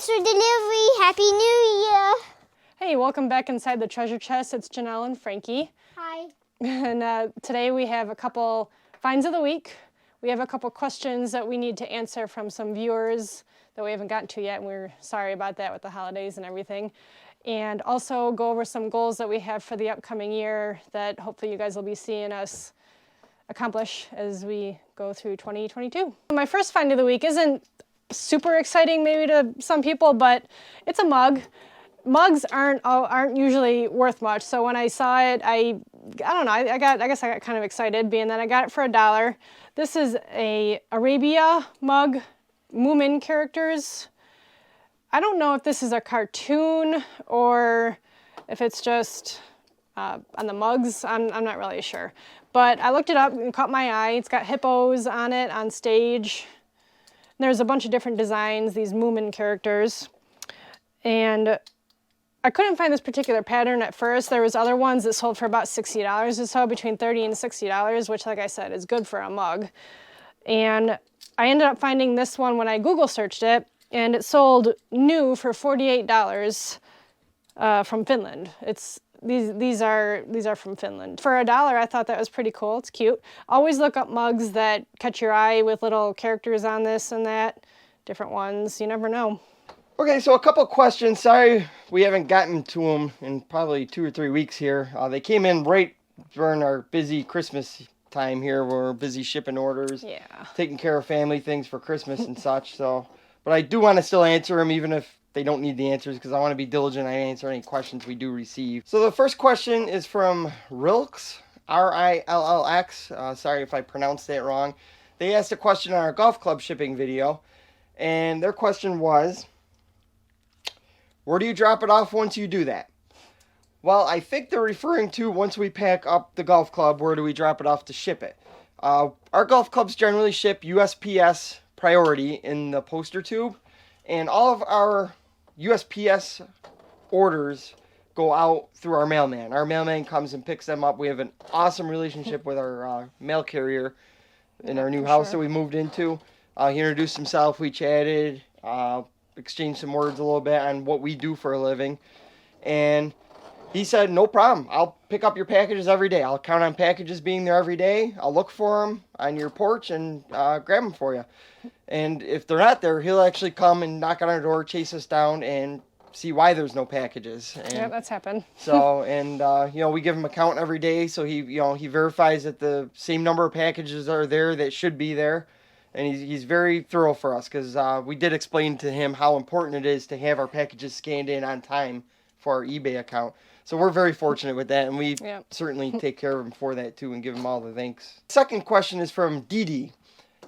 chest for delivery. Happy New Year. Hey, welcome back inside the treasure chest. It's Janelle and Frankie. Hi. And today we have a couple finds of the week. We have a couple questions that we need to answer from some viewers that we haven't gotten to yet, and we're sorry about that with the holidays and everything. And also go over some goals that we have for the upcoming year that hopefully you guys will be seeing us accomplish as we go through 2022. My first find of the week isn't super exciting maybe to some people, but it's a mug. Mugs aren't usually worth much, so when I saw it, I don't know, I guess I got kind of excited being that I got it for $1. This is a Arabia mug, Moomin characters. I don't know if this is a cartoon or if it's just on the mugs. I'm not really sure. But I looked it up and caught my eye. It's got hippos on it on stage. There's a bunch of different designs, these Moomin characters. And I couldn't find this particular pattern at first. There was other ones that sold for about $60 or so, between $30 and $60, which, like I said, is good for a mug. And I ended up finding this one when I Google searched it, and it sold new for $48 from Finland. These are from Finland. For $1, I thought that was pretty cool. It's cute. Always look up mugs that catch your eye with little characters on this and that, different ones. You never know. Okay, so a couple questions. Sorry we haven't gotten to them in probably 2 or 3 weeks here. They came in right during our busy Christmas time here. We're busy shipping orders, taking care of family things for Christmas and such. So, but I do want to still answer them, even if they don't need the answers, because I want to be diligent. I answer any questions we do receive. So the first question is from Rilks, R-I-L-L-X. Sorry if I pronounced that wrong. They asked a question on our golf club shipping video, and their question was, where do you drop it off once you do that? Well, I think they're referring to once we pack up the golf club, where do we drop it off to ship it? Our golf clubs generally ship USPS priority in the poster tube, and all of our USPS orders go out through our mailman. Our mailman comes and picks them up. We have an awesome relationship with our mail carrier in our new house that we moved into. He introduced himself. We chatted, exchanged some words a little bit on what we do for a living, and he said, no problem. I'll pick up your packages every day. I'll count on packages being there every day. I'll look for them on your porch and grab them for you. And if they're not there, he'll actually come and knock on our door, chase us down, and see why there's no packages. And yeah, that's happened. So, and we give him a count every day, so he verifies that the same number of packages are there that should be there. And he's very thorough for us, because we did explain to him how important it is to have our packages scanned in on time for our eBay account. So we're very fortunate with that, and we certainly take care of him for that too and give him all the thanks. Second question is from Dee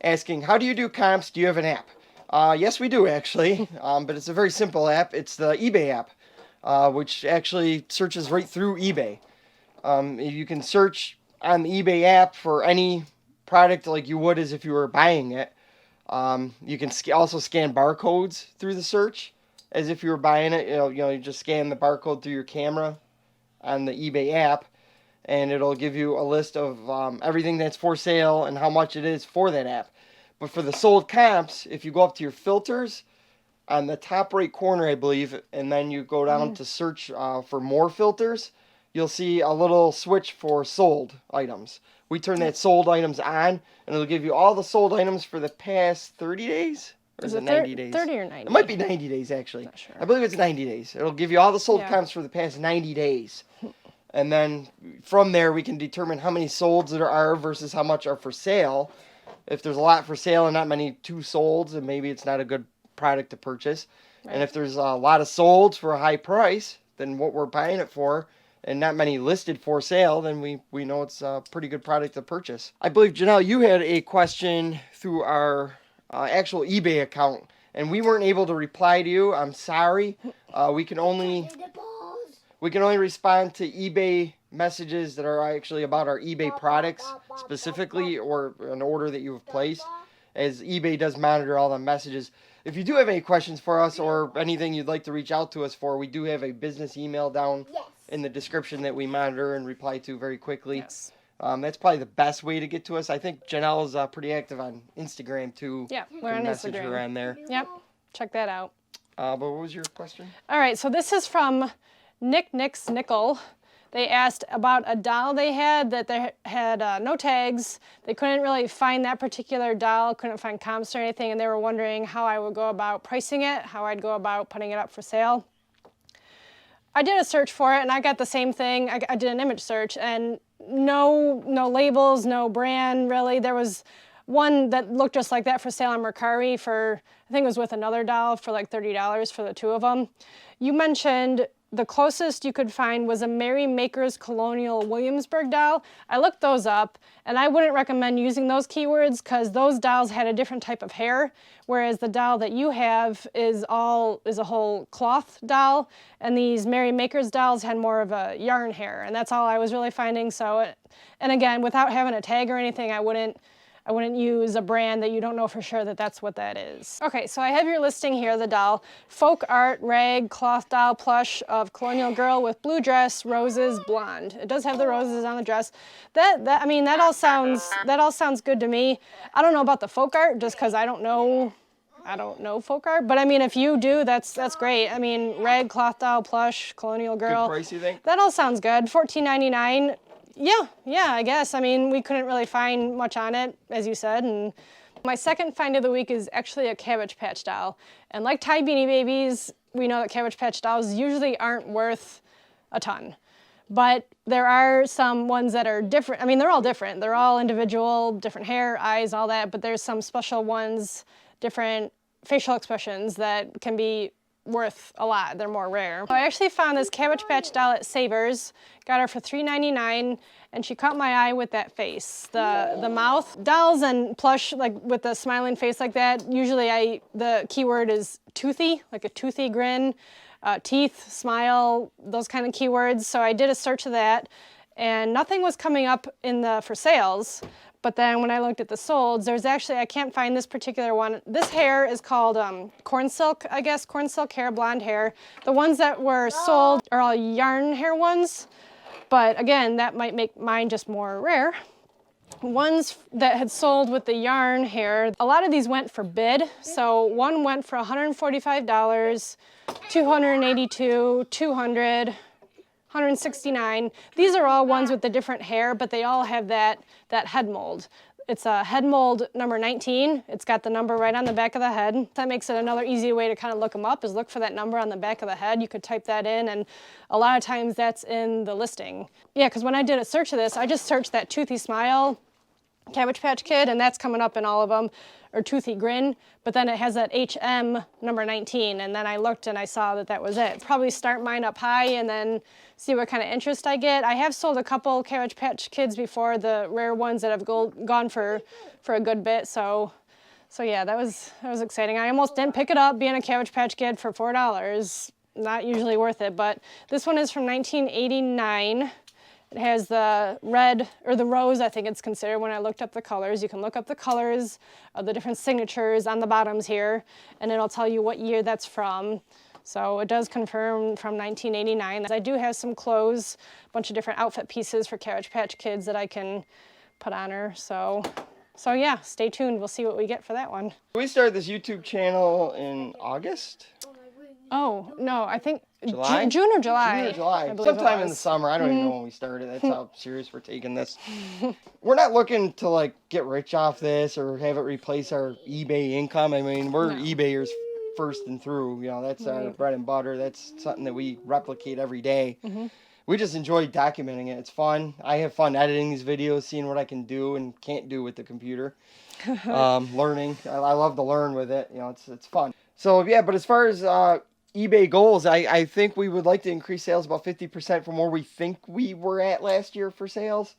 asking, how do you do comps? Do you have an app? Yes, we do actually, but it's a very simple app. It's the eBay app, which actually searches right through eBay. You can search on the eBay app for any product like you would as if you were buying it. You can also scan barcodes through the search as if you were buying it. You just scan the barcode through your camera on the eBay app, and it'll give you a list of everything that's for sale and how much it is for that app. But for the sold comps, if you go up to your filters on the top right corner, I believe, and then you go down to search for more filters, you'll see a little switch for sold items. We turn that sold items on, and it'll give you all the sold items for the past 30 days. Or is it 90 days? 30 or 90? It might be 90 days, actually. Not sure. I believe it's 90 days. It'll give you all the sold comps for the past 90 days. And then from there, we can determine how many solds there are versus how much are for sale. If there's a lot for sale and not many two solds, then maybe it's not a good product to purchase. Right. And if there's a lot of solds for a high price, then what we're buying it for, and not many listed for sale, then we know it's a pretty good product to purchase. I believe, Janelle, you had a question through our actual eBay account, and we weren't able to reply to you. I'm sorry. We can only respond to eBay messages that are actually about our eBay products specifically, or an order that you have placed, as eBay does monitor all the messages. If you do have any questions for us or anything you'd like to reach out to us for, we do have a business email down in the description that we monitor and reply to very quickly. Yes. That's probably the best way to get to us. I think Janelle is pretty active on Instagram too. Yeah, we're on message Instagram. her on there. Yep, check that out. But what was your question? All right, so this is from Nick's Nickel. They asked about a doll they had that they had no tags. They couldn't really find that particular doll, couldn't find comps or anything, and they were wondering how I would go about pricing it, how I'd go about putting it up for sale. I did a search for it, and I got the same thing. I did an image search, and no labels, no brand, really. There was one that looked just like that for sale on Mercari for, I think it was with another doll for like $30 for the two of them. You mentioned the closest you could find was a Mary Maker's Colonial Williamsburg doll. I looked those up, and I wouldn't recommend using those keywords because those dolls had a different type of hair, whereas the doll that you have is a whole cloth doll, and these Mary Maker's dolls had more of a yarn hair, and that's all I was really finding. So, and again, without having a tag or anything, I wouldn't use a brand that you don't know for sure that that's what that is. Okay, so I have your listing here, the doll. Folk art, rag, cloth doll, plush of colonial girl with blue dress, roses, blonde. It does have the roses on the dress. I mean, that all sounds good to me. I don't know about the folk art just because I don't know folk art, but I mean, if you do, that's great. I mean, rag, cloth doll, plush, colonial girl. Good price, you think? That all sounds good. $14.99. Yeah, I guess. I mean, we couldn't really find much on it, as you said. And my second find of the week is actually a Cabbage Patch doll. And like Tie Beanie Babies, we know that Cabbage Patch dolls usually aren't worth a ton. But there are some ones that are different. I mean, they're all different. They're all individual, different hair, eyes, all that. But there's some special ones, different facial expressions that can be worth a lot. They're more rare. So I actually found this Cabbage Patch doll at Savers, got her for $3.99, and she caught my eye with that face. The mouth. Dolls and plush, like with the smiling face like that, usually the keyword is toothy, like a toothy grin, teeth, smile, those kind of keywords. So I did a search of that, and nothing was coming up in the for sales. But then when I looked at the solds, there's actually, I can't find this particular one. This hair is called corn silk, I guess, corn silk hair, blonde hair. The ones that were sold are all yarn hair ones. But again, that might make mine just more rare. Ones that had sold with the yarn hair, a lot of these went for bid. So one went for $145, $282, $200, $169. These are all ones with the different hair, but they all have that head mold. It's a head mold number 19. It's got the number right on the back of the head. That makes it another easy way to kind of look them up, is look for that number on the back of the head. You could type that in, and a lot of times that's in the listing. Yeah, because when I did a search of this, I just searched that toothy smile Cabbage Patch Kid, and that's coming up in all of them, or toothy grin, but then it has that HM number 19, and then I looked and I saw that was it. Probably start mine up high and then see what kind of interest I get. I have sold a couple Cabbage Patch Kids before, the rare ones that have gone for a good bit, so yeah, that was exciting. I almost didn't pick it up, being a Cabbage Patch Kid for $4. Not usually worth it, but this one is from 1989. It has the red, or the rose, I think it's considered when I looked up the colors. You can look up the colors of the different signatures on the bottoms here, and it'll tell you what year that's from. So it does confirm from 1989. I do have some clothes, a bunch of different outfit pieces for Cabbage Patch Kids that I can put on her. So yeah, stay tuned. We'll see what we get for that one. We started this YouTube channel in August. Oh, no, I think July? June or July. June or July. Sometime in the summer. I don't even know when we started. That's how serious we're taking this. We're not looking to like get rich off this or have it replace our eBay income. I mean, we're eBayers first and through. You know, that's our bread and butter. That's something that we replicate every day. We just enjoy documenting it. It's fun. I have fun editing these videos, seeing what I can do and can't do with the computer. Learning. I love to learn with it. You know, it's fun. So yeah, but as far as eBay goals, I think we would like to increase sales about 50% from where we think we were at last year for sales.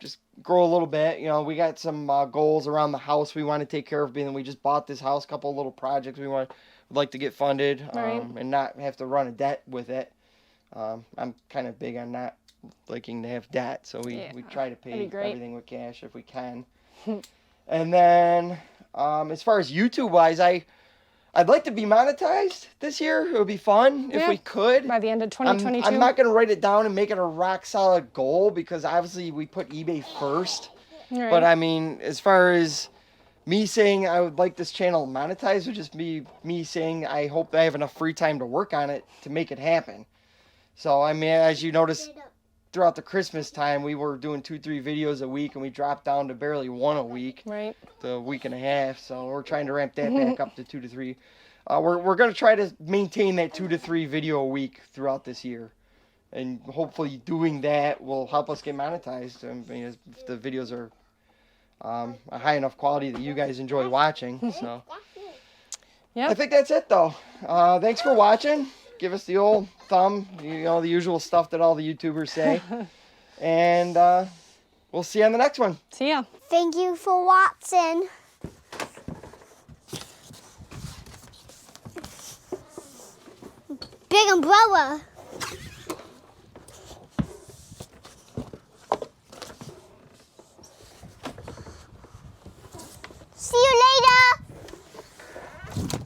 Just grow a little bit. You know, we got some goals around the house we want to take care of, being we just bought this house, a couple of little projects we would like to get funded, and not have to run a debt with it. I'm kind of big on not liking to have debt, so we try to pay everything with cash if we can. And then as far as YouTube wise, I'd like to be monetized this year. It would be fun if we could. By the end of 2022. I'm not going to write it down and make it a rock solid goal, because obviously we put eBay first. Right. But I mean, as far as me saying I would like this channel monetized would just be me saying I hope I have enough free time to work on it to make it happen. So, I mean, as you notice, throughout the Christmas time, we were doing 2-3 videos a week, and we dropped down to barely 1 a week. Right. The week and a half. So we're trying to ramp that back up to 2 to 3. We're going to try to maintain that 2 to 3 video a week throughout this year. And hopefully doing that will help us get monetized. I mean, if the videos are a high enough quality that you guys enjoy watching. So Yeah. I think that's it, though. Thanks for watching. Give us the old thumb, you know, the usual stuff that all the YouTubers say. And we'll see you on the next one. See ya. Thank you for watching. Big umbrella. See you later.